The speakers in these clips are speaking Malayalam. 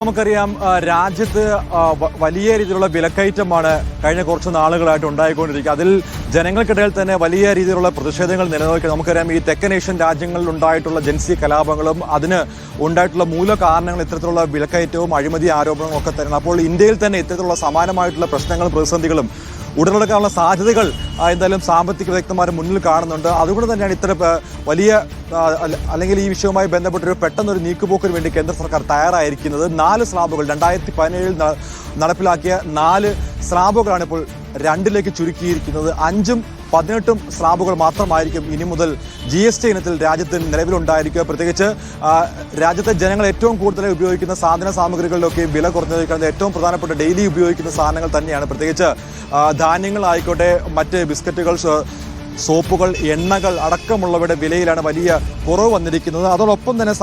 നമുക്കറിയാം രാജ്യത്ത് വലിയ രീതിയിലുള്ള വിലക്കയറ്റമാണ് കഴിഞ്ഞ കുറച്ച് നാളുകളായിട്ട് ഉണ്ടായിക്കൊണ്ടിരിക്കുക. അതിൽ ജനങ്ങൾക്കിടയിൽ തന്നെ വലിയ രീതിയിലുള്ള പ്രതിഷേധങ്ങൾ നിലനിൽക്കുക. നമുക്കറിയാം ഈ തെക്കൻ ഏഷ്യൻ രാജ്യങ്ങളിൽ ഉണ്ടായിട്ടുള്ള ജൻസി കലാപങ്ങളും അതിന് ഉണ്ടായിട്ടുള്ള മൂല കാരണങ്ങൾ ഇത്തരത്തിലുള്ള വിലക്കയറ്റവും അഴിമതി ആരോപണങ്ങളും ഒക്കെ തന്നെയാണ്. അപ്പോൾ ഇന്ത്യയിൽ തന്നെ ഇത്തരത്തിലുള്ള സമാനമായിട്ടുള്ള പ്രശ്നങ്ങളും പ്രതിസന്ധികളും ഉടലെടുക്കാനുള്ള സാധ്യതകൾ എന്തായാലും സാമ്പത്തിക വിദഗ്ധന്മാർ മുന്നിൽ കാണുന്നുണ്ട്. അതുകൊണ്ട് തന്നെയാണ് ഇത്തരം വലിയ അല്ലെങ്കിൽ ഈ വിഷയവുമായി ബന്ധപ്പെട്ടൊരു പെട്ടെന്നൊരു നീക്കുപോക്കിന് വേണ്ടി കേന്ദ്ര സർക്കാർ തയ്യാറായിരിക്കുന്നത്. 4 സ്ലാബുകൾ 2017 നടപ്പിലാക്കിയ 4 സ്ലാബുകളാണ് ഇപ്പോൾ 2ലേക്ക് ചുരുക്കിയിരിക്കുന്നത്. 5ഉം 18ഉം സ്ലാബുകൾ മാത്രമായിരിക്കും ഇനി മുതൽ GST ഇനത്തിൽ രാജ്യത്ത് നിലവിലുണ്ടായിരിക്കുക. പ്രത്യേകിച്ച് രാജ്യത്തെ ജനങ്ങൾ ഏറ്റവും കൂടുതൽ ഉപയോഗിക്കുന്ന സാധന സാമഗ്രികളിലൊക്കെ വില കുറഞ്ഞിരിക്കുന്നത് ഏറ്റവും പ്രധാനപ്പെട്ട ഡെയിലി ഉപയോഗിക്കുന്ന സാധനങ്ങൾ തന്നെയാണ്. പ്രത്യേകിച്ച് ധാന്യങ്ങളായിക്കോട്ടെ, മറ്റ് ബിസ്ക്കറ്റുകൾ, സോപ്പുകൾ, എണ്ണകൾ അടക്കമുള്ളവയുടെ വിലയിലാണ് വലിയ കുറവ് വന്നിരിക്കുന്നത്. അതോടൊപ്പം തന്നെ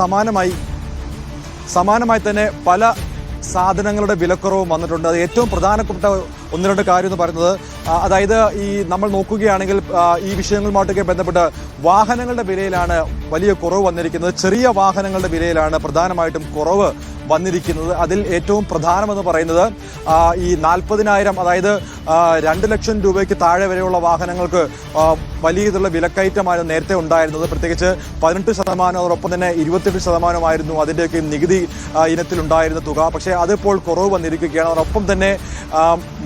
സമാനമായി തന്നെ പല സാധനങ്ങളുടെ വിലക്കുറവും വന്നിട്ടുണ്ട്. അത് ഏറ്റവും പ്രധാനപ്പെട്ട 1-2 കാര്യം എന്ന് പറയുന്നത്, അതായത് ഈ നമ്മൾ നോക്കുകയാണെങ്കിൽ ഈ വിഷയങ്ങളുമായിട്ടൊക്കെ ബന്ധപ്പെട്ട് വാഹനങ്ങളുടെ വിലയിലാണ് വലിയ കുറവ് വന്നിരിക്കുന്നത്. ചെറിയ വാഹനങ്ങളുടെ വിലയിലാണ് പ്രധാനമായിട്ടും കുറവ് വന്നിരിക്കുന്നത്. അതിൽ ഏറ്റവും പ്രധാനമെന്ന് പറയുന്നത് ഈ 40,000 അതായത് 2 ലക്ഷം രൂപയ്ക്ക് താഴെ വരെയുള്ള വാഹനങ്ങൾക്ക് വലിയ രീതിയിലുള്ള വിലക്കയറ്റമാണ് നേരത്തെ ഉണ്ടായിരുന്നത്. പ്രത്യേകിച്ച് 18%, അതോടൊപ്പം തന്നെ 28% അതിൻ്റെയൊക്കെ നികുതി ഇനത്തിലുണ്ടായിരുന്ന തുക. പക്ഷേ അതിപ്പോൾ കുറവ് വന്നിരിക്കുകയാണ്. അതോടൊപ്പം തന്നെ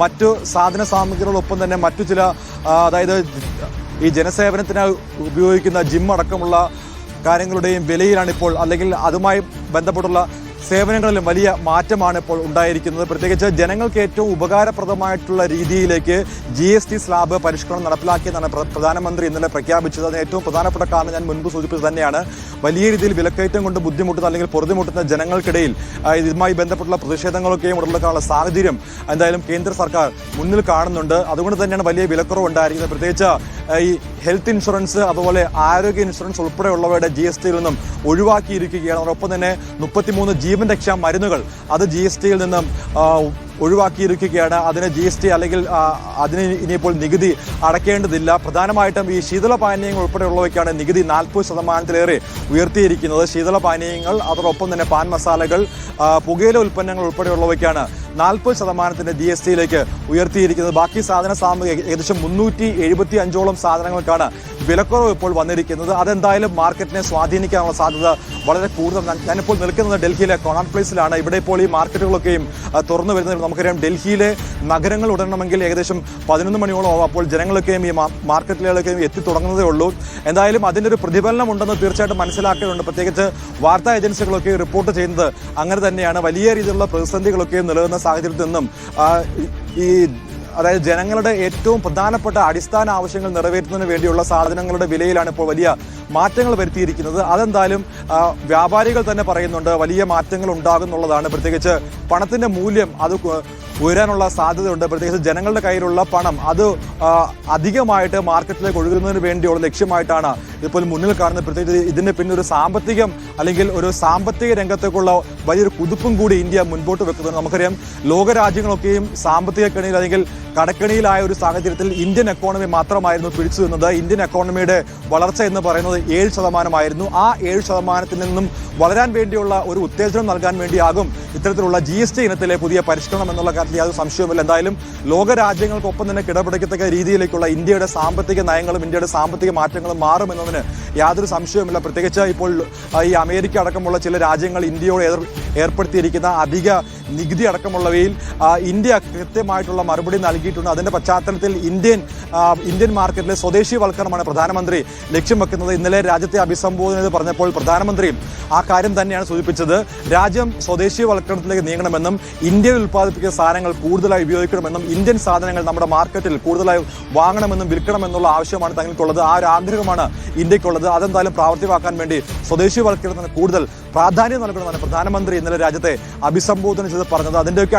മറ്റു സാധന സാമഗ്രികളൊപ്പം തന്നെ മറ്റു ചില അതായത് ഈ ജനസേവനത്തിന് ഉപയോഗിക്കുന്ന ജിം അടക്കമുള്ള കാര്യങ്ങളുടെയും വിലയിലാണിപ്പോൾ, അല്ലെങ്കിൽ അതുമായി ബന്ധപ്പെട്ടുള്ള സേവനങ്ങളിലും വലിയ മാറ്റമാണ് ഇപ്പോൾ ഉണ്ടായിരിക്കുന്നത്. പ്രത്യേകിച്ച് ജനങ്ങൾക്ക് ഏറ്റവും ഉപകാരപ്രദമായിട്ടുള്ള രീതിയിലേക്ക് GST സ്ലാബ് പരിഷ്കരണം നടപ്പിലാക്കിയെന്നാണ് പ്രധാനമന്ത്രി ഇന്നലെ പ്രഖ്യാപിച്ചത്. അതിന് ഏറ്റവും പ്രധാനപ്പെട്ട കാരണം ഞാൻ മുൻപ് സൂചിപ്പിച്ചത് തന്നെയാണ്. വലിയ രീതിയിൽ വിലക്കയറ്റം കൊണ്ട് ബുദ്ധിമുട്ടുന്ന അല്ലെങ്കിൽ പൊറുതിമുട്ടുന്ന ജനങ്ങൾക്കിടയിൽ ഇതുമായി ബന്ധപ്പെട്ടുള്ള പ്രതിഷേധങ്ങളൊക്കെയും ഉടലെടുക്കാനുള്ള സാഹചര്യം എന്തായാലും കേന്ദ്ര സർക്കാർ മുന്നിൽ കാണുന്നുണ്ട്. അതുകൊണ്ട് തന്നെയാണ് വലിയ വിലക്കുറവ് ഉണ്ടായിരിക്കുന്നത്. പ്രത്യേകിച്ച് ഈ ഹെൽത്ത് ഇൻഷുറൻസ്, അതുപോലെ ആരോഗ്യ ഇൻഷുറൻസ് ഉൾപ്പെടെയുള്ളവയുടെ GSTയിൽ നിന്നും ഒഴിവാക്കിയിരിക്കുകയാണ്. അതോടൊപ്പം തന്നെ 33 ജീവൻ രക്ഷാ മരുന്നുകൾ അത് GSTയിൽ നിന്നും ഒഴിവാക്കിയിരിക്കുകയാണ്. അതിന് GST അല്ലെങ്കിൽ അതിന് ഇനിയിപ്പോൾ നികുതി അടയ്ക്കേണ്ടതില്ല. പ്രധാനമായിട്ടും ഈ ശീതളപാനീയങ്ങൾ ഉൾപ്പെടെയുള്ളവയ്ക്കാണ് നികുതി 40%-ലേറെ ഉയർത്തിയിരിക്കുന്നത്. ശീതളപാനീയങ്ങൾ, അതോടൊപ്പം തന്നെ പാൻ മസാലകൾ, പുകയില ഉൽപ്പന്നങ്ങൾ ഉൾപ്പെടെയുള്ളവയ്ക്കാണ് 40%-ന്റെ GSTയിലേക്ക് ഉയർത്തിയിരിക്കുന്നത്. ബാക്കി സാധന സാമഗ്രി ഏകദേശം 375ഓളം സാധനങ്ങൾക്കാണ് വിലക്കുറവ് ഇപ്പോൾ വന്നിരിക്കുന്നത്. അതെന്തായാലും മാർക്കറ്റിനെ സ്വാധീനിക്കാനുള്ള സാധ്യത വളരെ കൂടുതലാണ്. ഞാനിപ്പോൾ നിൽക്കുന്നത് ഡൽഹിയിലെ കൊണാട്ട് പ്ലേസിലാണ്. ഇവിടെ ഇപ്പോൾ ഈ മാർക്കറ്റുകളൊക്കെയും തുറന്നു വരുന്നത്. നമുക്കറിയാം ഡൽഹിയിലെ നഗരങ്ങൾ ഉടണമെങ്കിൽ ഏകദേശം 11 മണിയോളം ആവും. അപ്പോൾ ജനങ്ങളൊക്കെയും ഈ മാർക്കറ്റിലേക്കൊക്കെയും എത്തിത്തുടങ്ങുന്നതേ ഉള്ളൂ. എന്തായാലും അതിൻ്റെ ഒരു പ്രതിഫലനം ഉണ്ടെന്ന് തീർച്ചയായിട്ടും മനസ്സിലാക്കേണ്ടതുണ്ട്. പ്രത്യേകിച്ച് വാർത്താ ഏജൻസികളൊക്കെ റിപ്പോർട്ട് ചെയ്യുന്നത് അങ്ങനെ തന്നെയാണ്. വലിയ രീതിയിലുള്ള പ്രതിസന്ധികളൊക്കെയും നിലനിന്ന സാഹചര്യത്തിൽ നിന്നും ഈ അതായത് ജനങ്ങളുടെ ഏറ്റവും പ്രധാനപ്പെട്ട അടിസ്ഥാന ആവശ്യങ്ങൾ നിറവേറ്റുന്നതിന് വേണ്ടിയുള്ള സാധനങ്ങളുടെ വിലയിലാണ് ഇപ്പോൾ വലിയ മാറ്റങ്ങൾ വരുത്തിയിരിക്കുന്നത്. അതെന്തായാലും വ്യാപാരികൾ തന്നെ പറയുന്നുണ്ട് വലിയ മാറ്റങ്ങൾ ഉണ്ടാകുന്നുള്ളതാണ്. പ്രത്യേകിച്ച് പണത്തിന്റെ മൂല്യം അത് ഉയരാനുള്ള സാധ്യതയുണ്ട്. പ്രത്യേകിച്ച് ജനങ്ങളുടെ കയ്യിലുള്ള പണം അത് അധികമായിട്ട് മാർക്കറ്റിലേക്ക് ഒഴുകുന്നതിന് വേണ്ടിയുള്ള ലക്ഷ്യമായിട്ടാണ് ഇപ്പോൾ മുന്നിൽ കാണുന്നത്. പ്രത്യേകിച്ച് ഇതിന് പിന്നെ ഒരു സാമ്പത്തികം അല്ലെങ്കിൽ ഒരു സാമ്പത്തിക രംഗത്തേക്കുള്ള വലിയൊരു കുതിപ്പും കൂടി ഇന്ത്യ മുൻപോട്ട് വെക്കുന്നത്. നമുക്കറിയാം ലോകരാജ്യങ്ങളൊക്കെയും സാമ്പത്തിക കെണിയിൽ അല്ലെങ്കിൽ കടക്കെണിയിലായ ഒരു സാഹചര്യത്തിൽ ഇന്ത്യൻ എക്കോണമി മാത്രമായിരുന്നു പിടിച്ചു നിന്നത്. ഇന്ത്യൻ എക്കോണമിയുടെ വളർച്ച എന്ന് പറയുന്നത് 7%. ആ 7%-ൽ നിന്നും വളരാൻ വേണ്ടിയുള്ള ഒരു ഉത്തേജനം നൽകാൻ വേണ്ടിയാകും ഇത്തരത്തിലുള്ള GST ഇനത്തിലെ പുതിയ പരിഷ്കരണം എന്നുള്ള കാര്യത്തിൽ യാതൊരു സംശയവുമില്ല. എന്തായാലും ലോകരാജ്യങ്ങൾക്കൊപ്പം തന്നെ കിടപിടിക്കത്തക്ക രീതിയിലേക്കുള്ള ഇന്ത്യയുടെ സാമ്പത്തിക നയങ്ങളും ഇന്ത്യയുടെ സാമ്പത്തിക മാറ്റങ്ങളും മാറുമെന്നതിന് യാതൊരു സംശയവുമില്ല. പ്രത്യേകിച്ച് ഇപ്പോൾ ഈ അമേരിക്ക അടക്കമുള്ള ചില രാജ്യങ്ങൾ ഇന്ത്യയോട് ഏർപ്പെടുത്തിയിരിക്കുന്ന അധിക നികുതി അടക്കമുള്ളവയിൽ ഇന്ത്യ കൃത്യമായിട്ടുള്ള മറുപടി നൽകിയിട്ടുണ്ട്. അതിന്റെ പശ്ചാത്തലത്തിൽ ഇന്ത്യൻ മാർക്കറ്റിലെ സ്വദേശീവൽക്കരണമാണ് പ്രധാനമന്ത്രി ലക്ഷ്യം വെക്കുന്നത്. ഇന്നലെ രാജ്യത്തെ അഭിസംബോധന ചെയ്ത് പറഞ്ഞപ്പോൾ പ്രധാനമന്ത്രി ആ കാര്യം തന്നെയാണ് സൂചിപ്പിച്ചത്. രാജ്യം സ്വദേശീവൽക്കരണത്തിലേക്ക് നീങ്ങണമെന്നും ഇന്ത്യയിൽ ഉൽപ്പാദിപ്പിക്കുന്ന സാധനങ്ങൾ കൂടുതലായി ഉപയോഗിക്കണമെന്നും ഇന്ത്യൻ സാധനങ്ങൾ നമ്മുടെ മാർക്കറ്റിൽ കൂടുതലായി വാങ്ങണമെന്നും വിൽക്കണമെന്നുള്ള ആവശ്യമാണ് തങ്ങൾക്കുള്ളത്. ആ ഒരു ആഗ്രഹമാണ് ഇന്ത്യക്കുള്ളത്. അതെന്തായാലും പ്രാവർത്തികമാക്കാൻ വേണ്ടി സ്വദേശീവൽക്കരണത്തിന് കൂടുതൽ പ്രാധാന്യം നൽകണമെന്നാണ് പ്രധാനമന്ത്രി ഇന്നലെ രാജ്യത്തെ അഭിസംബോധന ചെയ്ത് പറഞ്ഞത്. അതിൻ്റെയൊക്കെ